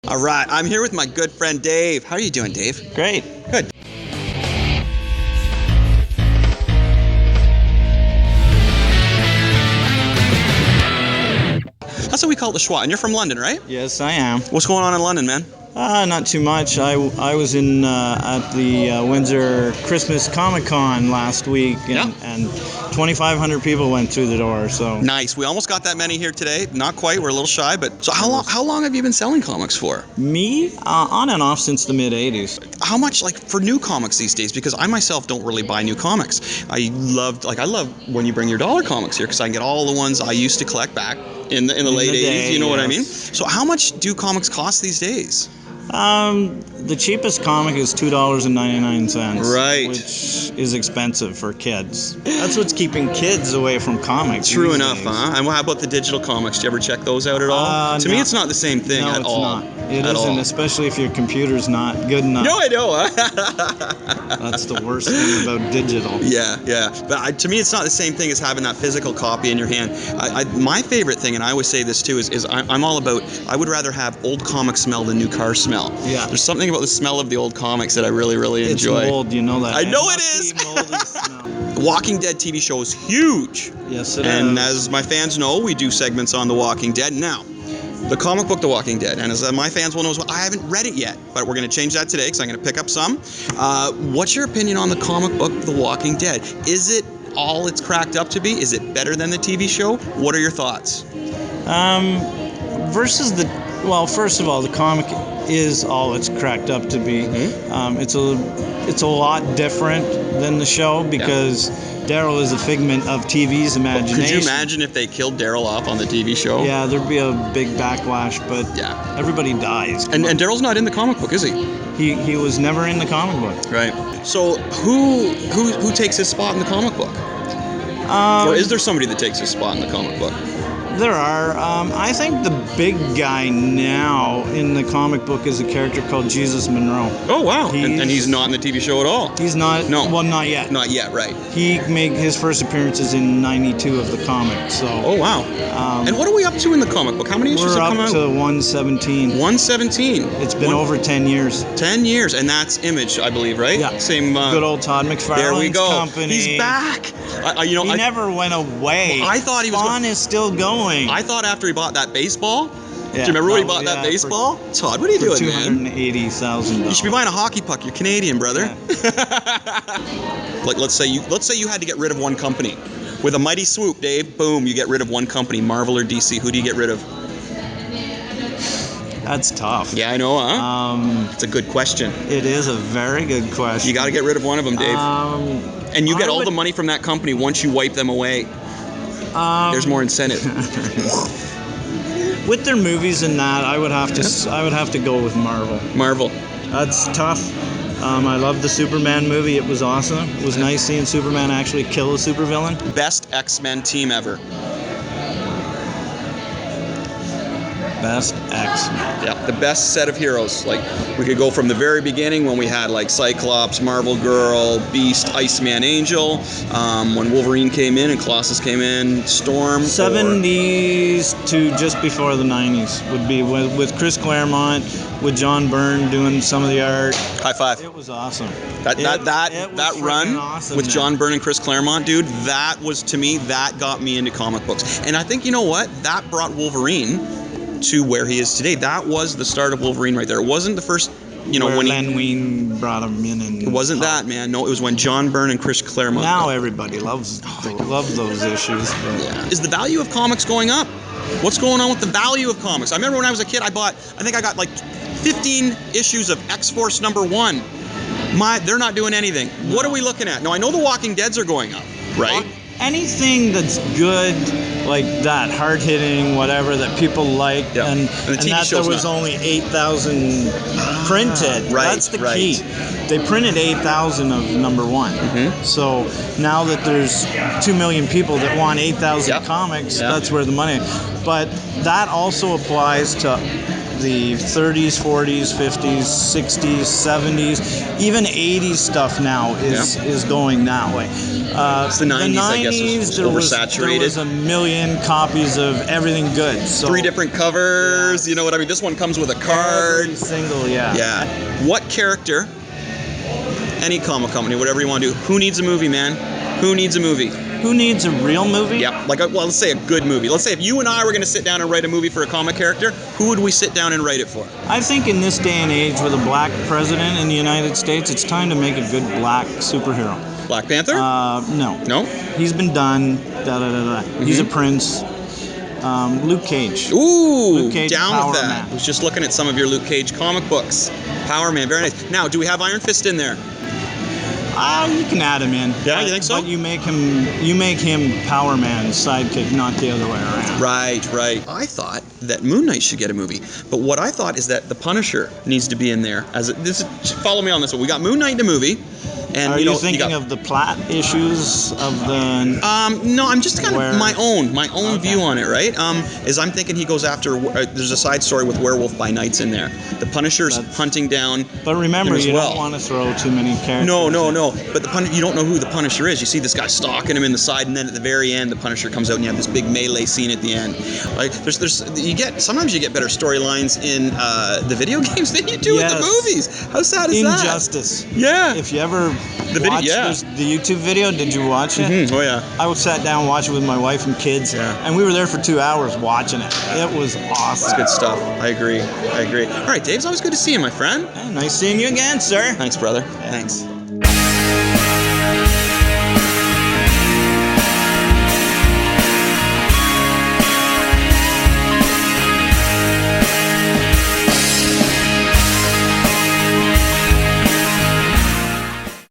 All right, I'm here with my good friend Dave. How are you doing, Dave? Great. Good. That's what we call it, the schwa. And you're from London, right? Yes, I am. What's going on in London, man? Not too much. I was in at the Windsor Christmas Comic Con last week, and 2,500 people went through the door. So nice. We almost got that many here today. Not quite. We're a little shy, but so how long have you been selling comics for? Me, on and off since the mid '80s. How much, like, for new comics these days? Because I myself don't really buy new comics. I love when you bring your dollar comics here because I can get all the ones I used to collect back in the late '80s. You know what I mean? So how much do comics cost these days? The cheapest comic is $2.99. Right. Which is expensive for kids. That's what's keeping kids away from comics. True enough, huh? And how about the digital comics? Do you ever check those out at all? To me, it's not the same thing at all. No, it's not. It isn't, especially if your computer's not good enough. No, I know. That's the worst thing about digital. Yeah. But to me, it's not the same thing as having that physical copy in your hand. My favorite thing, and I always say this too, is I'm all about, I would rather have old comic smell than new car smell. Yeah. There's something about the smell of the old comics that I really, really enjoy. It's mold, you know that. I know it is. The Walking Dead TV show is huge. Yes, it is. And as my fans know, we do segments on The Walking Dead. Now, the comic book The Walking Dead, and as my fans will know as well, I haven't read it yet, but we're going to change that today because I'm going to pick up some. What's your opinion on the comic book The Walking Dead? Is it all it's cracked up to be? Is it better than the TV show? What are your thoughts? First of all, the comic is all it's cracked up to be. Mm-hmm. It's a lot different than the show because Daryl is a figment of TV's imagination. Could you imagine if they killed Daryl off on the TV show? Yeah, there'd be a big backlash, but everybody dies. And Daryl's not in the comic book, is he? He was never in the comic book. Right. So who takes his spot in the comic book? Or is there somebody that takes his spot in the comic book? There are. I think the big guy now in the comic book is a character called Jesus Monroe. Oh, wow. And he's not in the TV show at all? He's not? No. Well, not yet. Not yet, right. He made his first appearances in 92 of the comic, so... Oh, wow. And what are we up to in the comic book? How many issues have come out? We're up to 117. 117. It's been over 10 years. 10 years, and that's Image, I believe, right? Yeah. Same. Good old Todd McFarlane's there we go. company. He's back. He never went away. Well, I thought he was. Spawn is still going. I thought after he bought that baseball. Yeah. Do you remember when he bought that baseball? Todd, what are you doing, man? $280,000. You should be buying a hockey puck. You're Canadian, brother. Yeah. Like, let's say you had to get rid of one company. With a mighty swoop, Dave, boom, you get rid of one company, Marvel or DC. Who do you get rid of? That's tough. Yeah, I know, huh? It's a good question. It is a very good question. You got to get rid of one of them, Dave. And you get all the money from that company once you wipe them away. There's more incentive. With their movies and that, I would have to go with Marvel. Marvel. That's tough. I loved the Superman movie. It was awesome. It was nice seeing Superman actually kill a supervillain. Best X-Men team ever. Best X-Men. Yeah, the best set of heroes. Like, we could go from the very beginning when we had like Cyclops, Marvel Girl, Beast, Iceman, Angel. When Wolverine came in and Colossus came in, Storm. 70s to just before the 90s would be with Chris Claremont, with John Byrne doing some of the art. High five. It was awesome. That run awesome, with man. John Byrne and Chris Claremont, dude, that was, to me, that got me into comic books. And I think, you know what? That brought Wolverine to where he is today. That was the start of Wolverine right there. It wasn't the first, when Len Wein brought him in. And it wasn't that, man. No, it was when John Byrne and Chris Claremont. Now everybody loves those issues. But. Yeah. Is the value of comics going up? What's going on with the value of comics? I remember when I was a kid, I think I got like 15 issues of X-Force #1. They're not doing anything. No. What are we looking at? Now, I know the Walking Deads are going up, right? Anything that's good, like that, hard-hitting, whatever, that people like, and that there was only 8,000 printed. Right, that's the key. They printed 8,000 of #1. Mm-hmm. So now that there's 2 million people that want 8,000 comics, that's where the money is. But that also applies to the 30s, 40s, 50s, 60s, 70s, even 80s stuff now is going that way. It's the 90s, I guess, was oversaturated. There was a million copies of everything good. So 3 different covers, you know what I mean? This one comes with a card. every single, Yeah. What character, any comic company, whatever you want to do, who needs a movie, man? Who needs a movie? Who needs a real movie? Yeah, like, well, let's say a good movie. Let's say if you and I were going to sit down and write a movie for a comic character, who would we sit down and write it for? I think in this day and age with a black president in the United States, it's time to make a good black superhero. Black Panther? No. No? He's been done. He's a prince. Luke Cage. Ooh, Luke Cage, down Power with that. Man. I was just looking at some of your Luke Cage comic books. Power Man, very nice. Now, do we have Iron Fist in there? You can add him in. Yeah, you think so? But you make him Power Man's sidekick, not the other way around. Right. I thought that Moon Knight should get a movie, but what I thought is that the Punisher needs to be in there. Follow me on this one. We got Moon Knight in the movie, and Are you thinking of the plot issues of the? No, I'm just kind of my own view on it. Right? Is I'm thinking he goes after. There's a side story with Werewolf by Night's in there. The Punisher's hunting down. But remember, you well. don't want to throw too many characters. No. But you don't know who the Punisher is. You see this guy stalking him in the side, and then at the very end, the Punisher comes out, and you have this big melee scene at the end. Like sometimes you get better storylines in the video games than you do with the movies. How sad is that? Injustice. Yeah. If you ever watched the YouTube video, did you watch it? Mm-hmm. Oh yeah. I sat down and watched it with my wife and kids, and we were there for 2 hours watching it. It was awesome. It's good stuff. I agree. All right, Dave, it's always good to see you, my friend. Nice seeing you again, sir. Thanks, brother. Thanks.